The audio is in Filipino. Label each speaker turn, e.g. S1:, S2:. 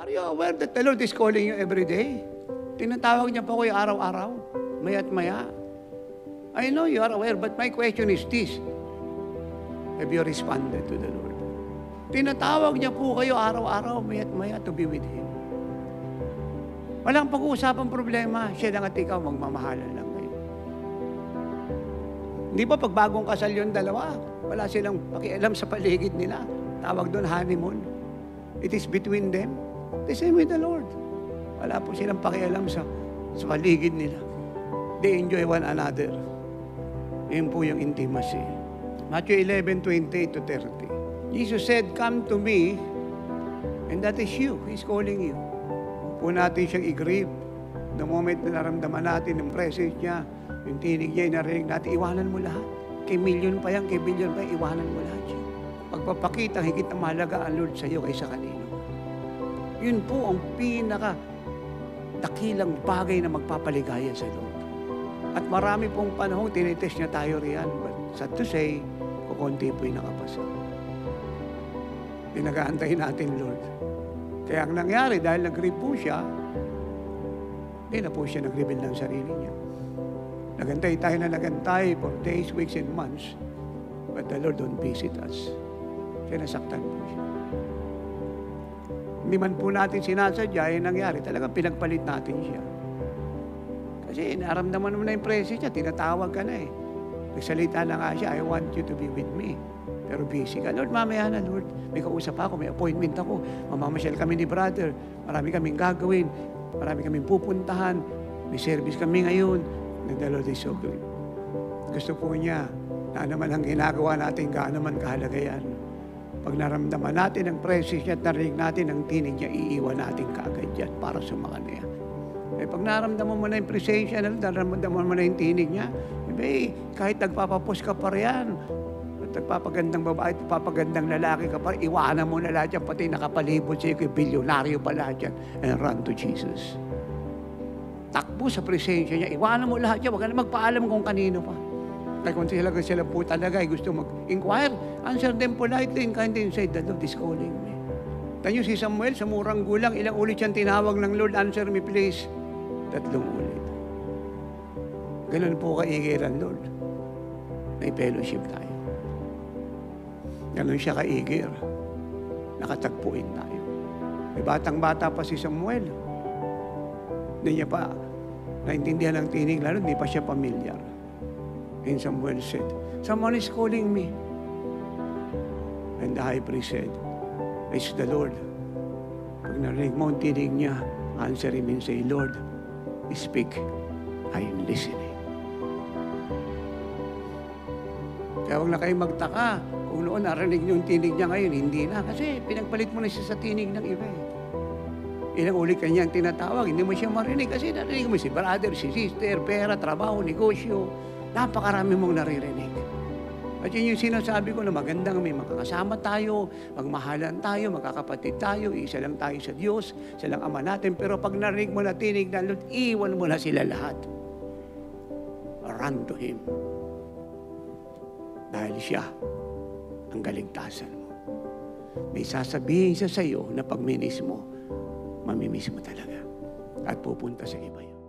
S1: Are you aware that the Lord is calling you every day? Tinatawag niya po kayo araw-araw, maya't maya. I know you are aware, but my question is this. Have you responded to the Lord? Tinatawag niya po kayo araw-araw, maya't maya to be with Him. Walang pag-uusapang problema, siya lang at ikaw, magmamahalan lang kayo. Hindi ba pag bagong kasal yung dalawa, wala silang pakialam sa paligid nila. Tawag doon honeymoon. It is between them. The same with the Lord. Wala po silang pakialam sa paligid nila. They enjoy one another. Yun po yung intimacy. Matthew 11:28 to 30. Jesus said, "Come to me," and that is you. He's calling you. Po natin siyang i-grieve. The moment na naramdaman natin yung presence niya, yung tinig niya, narinig natin, iwanan mo lahat. Kay million pa yan, kay billion pa yan, iwanan mo lahat siya. Pagpapakita, higit na mahalaga ang Lord sa iyo kaysa kanino. Yun po ang pinaka dakilang bagay na magpapaligaya sa Lord. At marami pong panahon, tinitest niya tayo riyan. But sad to say, kukunti po yung nakapasa. Pinag-aantay natin, Lord. Kaya ang nangyari, dahil nag-grieve po siya, hindi na po siya nag-reveal ng sarili niya. Nagantay tayo na nagantay for days, weeks, and months. But the Lord don't visit us. Kaya nasaktan po siya. Hindi man po natin sinasadya, yung nangyari, talagang pinagpalit natin siya. Kasi naramdaman mo na yung presence niya, tinatawag ka na eh. Nagsalita na nga siya, I want you to be with me. Pero busy ka. Lord, mamaya na, Lord. May kausap ako, may appointment ako. Mamamasyal kami ni brother. Marami kaming gagawin. Marami kaming pupuntahan. May service kami ngayon. And the Lord is so good. Gusto po niya na naman ang ginagawa natin, gaano man kahalaga yan. Pag naramdaman natin ang presence niya at narinig natin ang tinig niya, iiwan natin kaagad yan para sumakan niya. Eh, pag naramdaman mo na yung presensya, naramdaman mo na yung tinig niya, kahit nagpapapos ka pa riyan, at nagpapagandang babae, at nagpapagandang lalaki ka pa, iwanan mo na lahat yan, pati nakapalibot sa'yo, kay bilyonaryo pa lahat yan, and run to Jesus. Takbo sa presensya niya, iwanan mo lahat yan, huwag ka na magpaalam kung kanino pa. Kaya kung sila po talaga ay gusto mag-inquire, answer them politely and kindly and say, the Lord is calling me. Tanyo si Samuel, sa murang gulang, ilang ulit siyang tinawag ng Lord, answer me please. 3 ulit. Ganun po kaigiran, Lord. May fellowship tayo. Ganun siya kaigir. Nakatagpuin tayo. May batang-bata pa si Samuel. Hindi niya pa naintindihan ang tinig, lalo hindi pa siya pamilyar. And Samuel said, someone is calling me. And the high priest said, it's the Lord. Pag narinig mo ang tinig niya, answer him and say, Lord, speak. I am listening. Kaya huwag na kayong magtaka kung noon narinig niyo yung tinig niya ngayon, hindi na. Kasi pinagpalit mo na siya sa tinig ng iba. Ilang ulit kanyang tinatawag, hindi mo siya marinig kasi narinig mo si brother, si sister, pera, trabaho, negosyo. Napakarami mong naririnig. At yun yung sinasabi ko na magandang may makakasama tayo, magmahalan tayo, magkakapatid tayo, isa lang tayo sa Diyos, isa lang Ama natin. Pero pag narinig mo na tinig na Lord, iwan mo na sila lahat. Run to Him. Dahil siya ang kaligtasan mo. May sasabihin siya sa iyo na pag minis mo, mamimiss mo talaga. At pupunta sa iba yun.